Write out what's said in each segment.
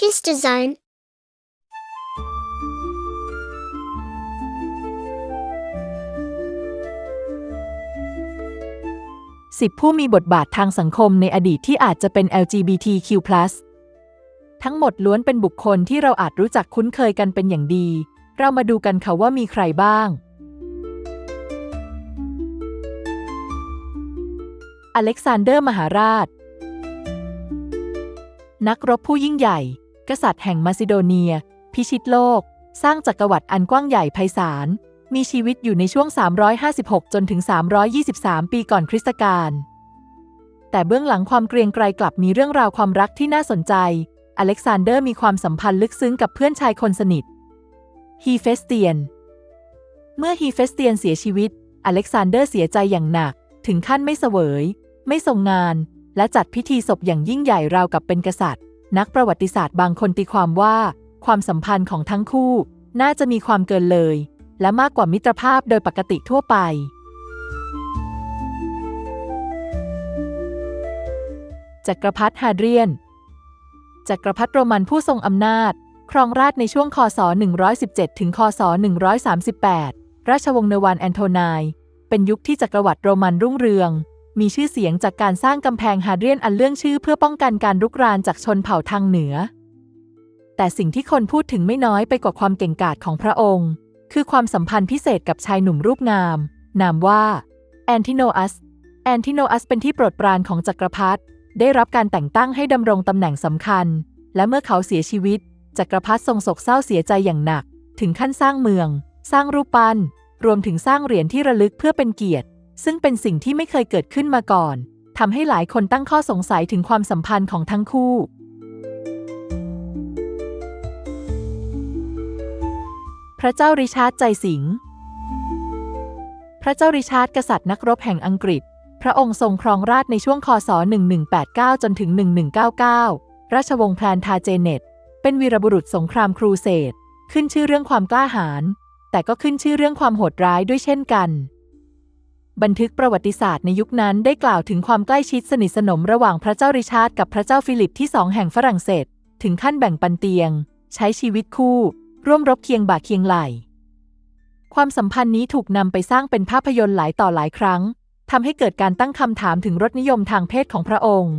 Kiss Design 10 ผู้มีบทบาททางสังคมในอดีตที่อาจจะเป็น LGBTQ+ ทั้งหมดล้วนเป็นบุคคลที่เราอาจรู้จักคุ้นเคยกันเป็นอย่างดีเรามาดูกันค่ะว่ามีใครบ้างอเล็กซานเดอร์มหาราชนักรบผู้ยิ่งใหญ่กษัตริย์แห่งมาซิโดเนียพิชิตโลกสร้างจักรวรรดิอันกว้างใหญ่ไพศาลมีชีวิตอยู่ในช่วง356จนถึง323ปีก่อนคริสตกาลแต่เบื้องหลังความเกรียงไกรกลับมีเรื่องราวความรักที่น่าสนใจอเล็กซานเดอร์มีความสัมพันธ์ลึกซึ้งกับเพื่อนชายคนสนิทฮีเฟสเตียนเมื่อฮีเฟสเตียนเสียชีวิตอเล็กซานเดอร์เสียใจอย่างหนักถึงขั้นไม่เสวยไม่ทรงงานและจัดพิธีศพอย่างยิ่งใหญ่ราวกับเป็นกษัตริย์นักประวัติศาสตร์บางคนตีความว่าความสัมพันธ์ของทั้งคู่น่าจะมีความเกินเลยและมากกว่ามิตรภาพโดยปกติทั่วไปจักรพรรดิฮาเดรียนจักรพรรดิโรมันผู้ทรงอำนาจครองราชย์ในช่วงคศ117ถึงคศ138ราชวงศ์เนวานแอนโทไนเป็นยุคที่จักรวรรดิโรมันรุ่งเรืองมีชื่อเสียงจากการสร้างกำแพงฮาเดรียนอันเลื่องชื่อเพื่อป้องกันการรุกรานจากชนเผ่าทางเหนือแต่สิ่งที่คนพูดถึงไม่น้อยไปกว่าความเก่งกาจของพระองค์คือความสัมพันธ์พิเศษกับชายหนุ่มรูปงามนามว่าแอนทิโนอัสเป็นที่โปรดปรานของจักรพรรดิได้รับการแต่งตั้งให้ดำรงตำแหน่งสำคัญและเมื่อเขาเสียชีวิตจักรพรรดิทรงโศกเศร้าเสียใจอย่างหนักถึงขั้นสร้างเมืองสร้างรูปปั้นรวมถึงสร้างเหรียญที่ระลึกเพื่อเป็นเกียรติซึ่งเป็นสิ่งที่ไม่เคยเกิดขึ้นมาก่อนทำให้หลายคนตั้งข้อสงสัยถึงความสัมพันธ์ของทั้งคู่พระเจ้าริชาร์ดใจสิงห์พระเจ้าริชาร์ดกษัตริย์นักรบแห่งอังกฤษพระองค์ทรงครองราชย์ในช่วงคศ1189จนถึง1199ราชวงศ์แพลนทาเจเน็ตเป็นวีรบุรุษสงครามครูเสดขึ้นชื่อเรื่องความกล้าหาญแต่ก็ขึ้นชื่อเรื่องความโหดร้ายด้วยเช่นกันบันทึกประวัติศาสตร์ในยุคนั้นได้กล่าวถึงความใกล้ชิดสนิทสนมระหว่างพระเจ้าริชาร์ดกับพระเจ้าฟิลิปที่2แห่งฝรั่งเศสถึงขั้นแบ่งปันเตียงใช้ชีวิตคู่ร่วมรบเคียงบ่าเคียงไหล่ความสัมพันธ์นี้ถูกนำไปสร้างเป็นภาพยนตร์หลายต่อหลายครั้งทำให้เกิดการตั้งคำถามถึงรสนิยมทางเพศของพระองค์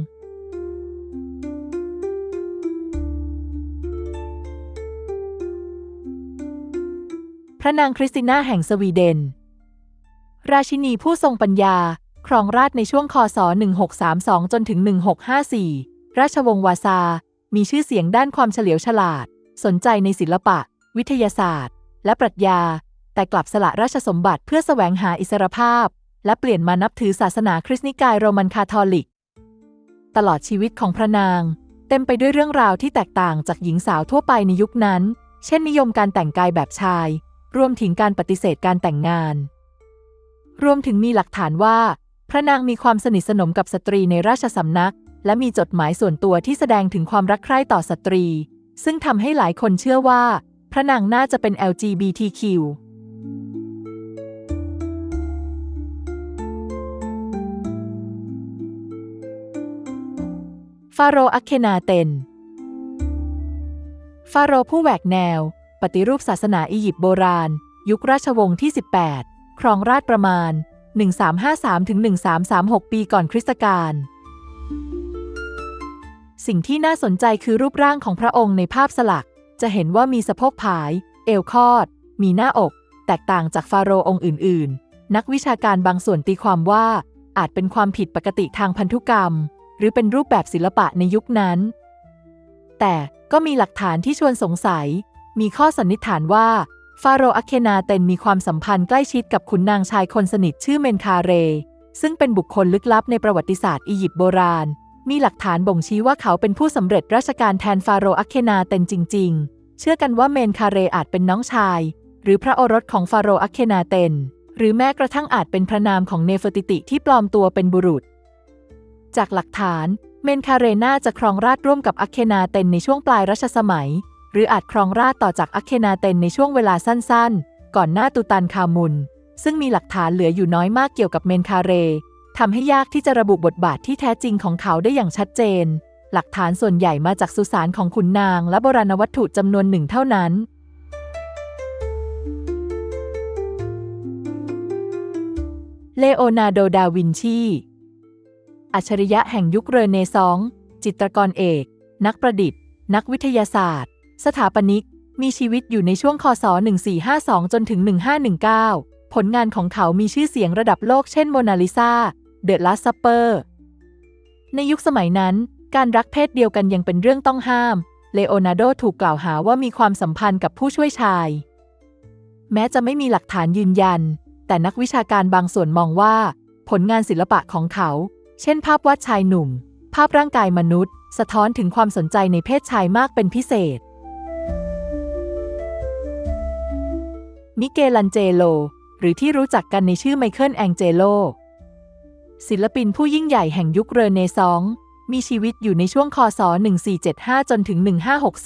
พระนางคริสติน่าแห่งสวีเดนราชินีผู้ทรงปัญญาครองราชย์ในช่วงคศ1632จนถึง1654ราชวงศ์วาซามีชื่อเสียงด้านความเฉลียวฉลาดสนใจในศิลปะวิทยาศาสตร์และปรัชญาแต่กลับสละราชสมบัติเพื่อแสวงหาอิสรภาพและเปลี่ยนมานับถือศาสนาคริสต์นิกายโรมันคาทอลิกตลอดชีวิตของพระนางเต็มไปด้วยเรื่องราวที่แตกต่างจากหญิงสาวทั่วไปในยุคนั้นเช่นนิยมการแต่งกายแบบชายรวมถึงการปฏิเสธการแต่งงานรวมถึงมีหลักฐานว่าพระนางมีความสนิทสนมกับสตรีในราชสำนักและมีจดหมายส่วนตัวที่แสดงถึงความรักใคร่ต่อสตรีซึ่งทำให้หลายคนเชื่อว่าพระนางน่าจะเป็น LGBTQ ฟาโรห์อัคเคนาเตนฟาโรห์ผู้แหวกแนวปฏิรูปศาสนาอียิปต์โบราณยุคราชวงศ์ที่18ครองราชย์ประมาณ1353ถึง1336ปีก่อนคริสตกาลสิ่งที่น่าสนใจคือรูปร่างของพระองค์ในภาพสลักจะเห็นว่ามีสะโพกผายเอวคอดมีหน้าอกแตกต่างจากฟาโรห์องค์อื่นๆนักวิชาการบางส่วนตีความว่าอาจเป็นความผิดปกติทางพันธุกรรมหรือเป็นรูปแบบศิลปะในยุคนั้นแต่ก็มีหลักฐานที่ชวนสงสัยมีข้อสันนิษฐานว่าฟาโรห์อัคเคนาเตนมีความสัมพันธ์ใกล้ชิดกับขุนนางชายคนสนิทชื่อเมนคาเรซึ่งเป็นบุคคลลึกลับในประวัติศาสตร์อียิปต์โบราณมีหลักฐานบ่งชี้ว่าเขาเป็นผู้สำเร็จราชการแทนฟาโรห์อัคเคนาเตนจริงๆเชื่อกันว่าเมนคาเรอาจเป็นน้องชายหรือพระโอรสของฟาโรห์อัคเคนาเตนหรือแม้กระทั่งอาจเป็นพระนามของเนเฟอร์ติติที่ปลอมตัวเป็นบุรุษจากหลักฐานเมนคาเรน่าจะครองราชย์ร่วมกับอัคเคนาเตนในช่วงปลายรัชสมัยหรืออาจครองราชย์ต่อจากอัคเคนาเตนในช่วงเวลาสั้นๆก่อนหน้าตูตันคามุนซึ่งมีหลักฐานเหลืออยู่น้อยมากเกี่ยวกับเมนคาเรทำให้ยากที่จะระบุบทบาทที่แท้จริงของเขาได้อย่างชัดเจน หลักฐานส่วนใหญ่มาจากสุสานของขุนนางและโบราณวัตถุจำนวนหนึ่งเท่านั้นเลโอนาร์โด ดาวินชีอัจฉริยะแห่งยุคเรเนซองส์จิตรกรเอก นักประดิษฐ์ นักวิทยาศาสตร์ สถาปนิก มีชีวิตอยู่ในช่วงคศ 1452 จนถึง 1519 ผลงานของเขามีชื่อเสียงระดับโลกเช่นโมนาลิซา เดอะลาสต์ซัปเปอร์ ในยุคสมัยนั้นการรักเพศเดียวกันยังเป็นเรื่องต้องห้าม เลโอนาร์โดถูกกล่าวหาว่ามีความสัมพันธ์กับผู้ช่วยชาย แม้จะไม่มีหลักฐานยืนยันแต่นักวิชาการบางส่วนมองว่าผลงานศิลปะของเขาเช่นภาพวาดชายหนุ่มภาพร่างกายมนุษย์สะท้อนถึงความสนใจในเพศชายมากเป็นพิเศษมิเกลันเจโลหรือที่รู้จักกันในชื่อไมเคิลแองเจโลศิลปินผู้ยิ่งใหญ่แห่งยุคเรเนซองส์มีชีวิตอยู่ในช่วงคศ 1475 จนถึง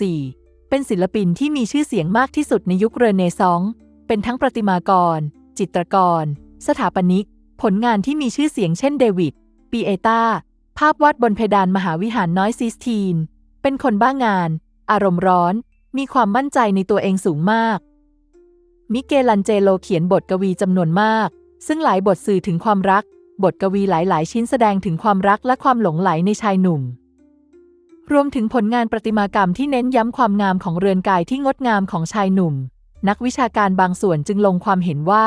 1564 เป็นศิลปินที่มีชื่อเสียงมากที่สุดในยุคเรเนซองส์เป็นทั้งประติมากรจิตรกรสถาปนิกผลงานที่มีชื่อเสียงเช่นเดวิดปีเอตาภาพวาดบนเพดานมหาวิหารน้อยซิสตีนเป็นคนบ้างานอารมณ์ร้อนมีความมั่นใจในตัวเองสูงมากมิเกลันเจโลเขียนบทกวีจำนวนมากซึ่งหลายบทสื่อถึงความรักบทกวีหลายๆชิ้นแสดงถึงความรักและความหลงใหลในชายหนุ่มรวมถึงผลงานประติมากรรมที่เน้นย้ำความงามของเรือนกายที่งดงามของชายหนุ่มนักวิชาการบางส่วนจึงลงความเห็นว่า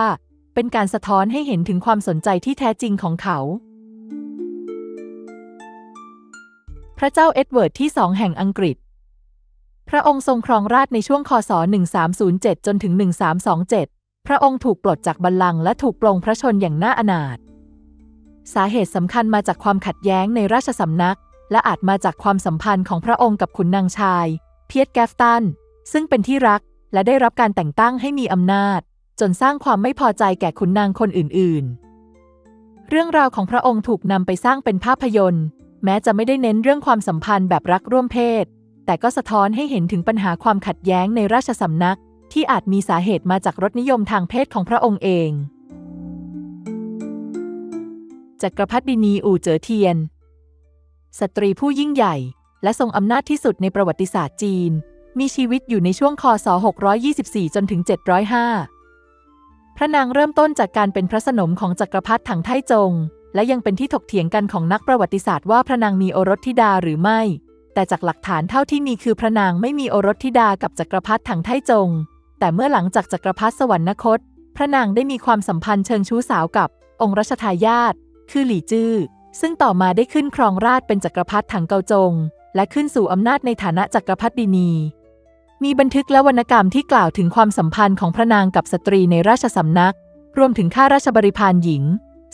เป็นการสะท้อนให้เห็นถึงความสนใจที่แท้จริงของเขาพระเจ้าเอ็ดเวิร์ดที่ 2 แห่งอังกฤษพระองค์ทรงครองราชย์ในช่วงคศ 1307 จนถึง 1327 พระองค์ถูกปลดจากบัลลังก์และถูกปลงพระชนม์อย่างน่าอนาถสาเหตุสำคัญมาจากความขัดแย้งในราชสำนักและอาจมาจากความสัมพันธ์ของพระองค์กับขุนนางชายเพียร์ แกฟตันซึ่งเป็นที่รักและได้รับการแต่งตั้งให้มีอำนาจจนสร้างความไม่พอใจแก่ขุนนางคนอื่นๆเรื่องราวของพระองค์ถูกนำไปสร้างเป็นภาพยนตร์แม้จะไม่ได้เน้นเรื่องความสัมพันธ์แบบรักร่วมเพศแต่ก็สะท้อนให้เห็นถึงปัญหาความขัดแย้งในราชสำนักที่อาจมีสาเหตุมาจากรสนิยมทางเพศของพระองค์เองจักรพรรดินีอู่เจ๋อเทียนสตรีผู้ยิ่งใหญ่และทรงอำนาจที่สุดในประวัติศาสตร์จีนมีชีวิตอยู่ในช่วงคศ 624 จนถึง 705 พระนางเริ่มต้นจากการเป็นพระสนมของจักรพรรดิถังไทจงและยังเป็นที่ถกเถียงกันของนักประวัติศาสตร์ว่าพระนางมีโอรสธิดาหรือไม่แต่จากหลักฐานเท่าที่มีคือพระนางไม่มีโอรสธิดากับจักรพรรดิถังไทจงแต่เมื่อหลังจากจักรพรรดิสวรรคตพระนางได้มีความสัมพันธ์เชิงชู้สาวกับองค์รัชทายาทคือหลี่จื้อซึ่งต่อมาได้ขึ้นครองราชย์เป็นจักรพรรดิถังเกาจงและขึ้นสู่อำนาจในฐานะจักรพรรดินีมีบันทึกและวรรณกรรมที่กล่าวถึงความสัมพันธ์ของพระนางกับสตรีในราชสำนักรวมถึงข้าราชบริพารหญิง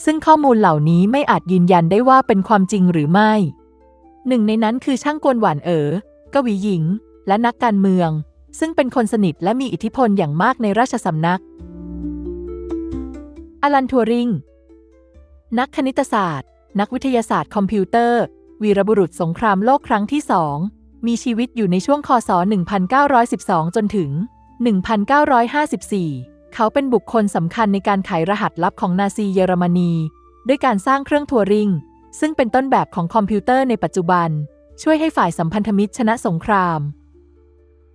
ซึ่งข้อมูลเหล่านี้ไม่อาจยืนยันได้ว่าเป็นความจริงหรือไม่หนึ่งในนั้นคือช่างกวนหวานกวีหญิงและนักการเมืองซึ่งเป็นคนสนิทและมีอิทธิพลอย่างมากในราชสำนักอลัน ทัวริงนักคณิตศาสตร์นักวิทยาศาสตร์คอมพิวเตอร์วีรบุรุษสงครามโลกครั้งที่ 2มีชีวิตอยู่ในช่วงคศ 1912 จนถึง 1954 เขาเป็นบุคคลสำคัญในการไขรหัสลับของนาซีเยอรมนีด้วยการสร้างเครื่องทัวริงซึ่งเป็นต้นแบบของคอมพิวเตอร์ในปัจจุบันช่วยให้ฝ่ายสัมพันธมิตรชนะสงคราม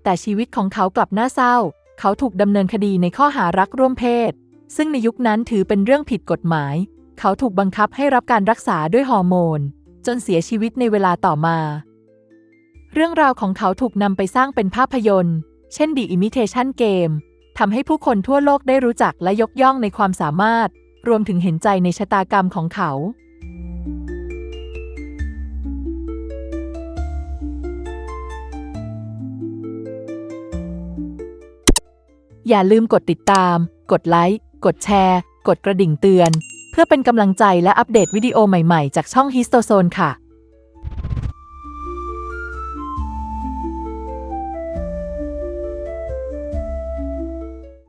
แต่ชีวิตของเขากลับน่าเศร้าเขาถูกดำเนินคดีในข้อหารักร่วมเพศซึ่งในยุคนั้นถือเป็นเรื่องผิดกฎหมายเขาถูกบังคับให้รับการรักษาด้วยฮอร์โมนจนเสียชีวิตในเวลาต่อมาเรื่องราวของเขาถูกนำไปสร้างเป็นภาพยนตร์เช่น The Imitation Game ทำให้ผู้คนทั่วโลกได้รู้จักและยกย่องในความสามารถรวมถึงเห็นใจในชะตากรรมของเขาอย่าลืมกดติดตามกดไลค์กดแชร์กดกระดิ่งเตือนเพื่อเป็นกำลังใจและอัปเดตวิดีโอใหม่ๆจากช่อง Histozone ค่ะ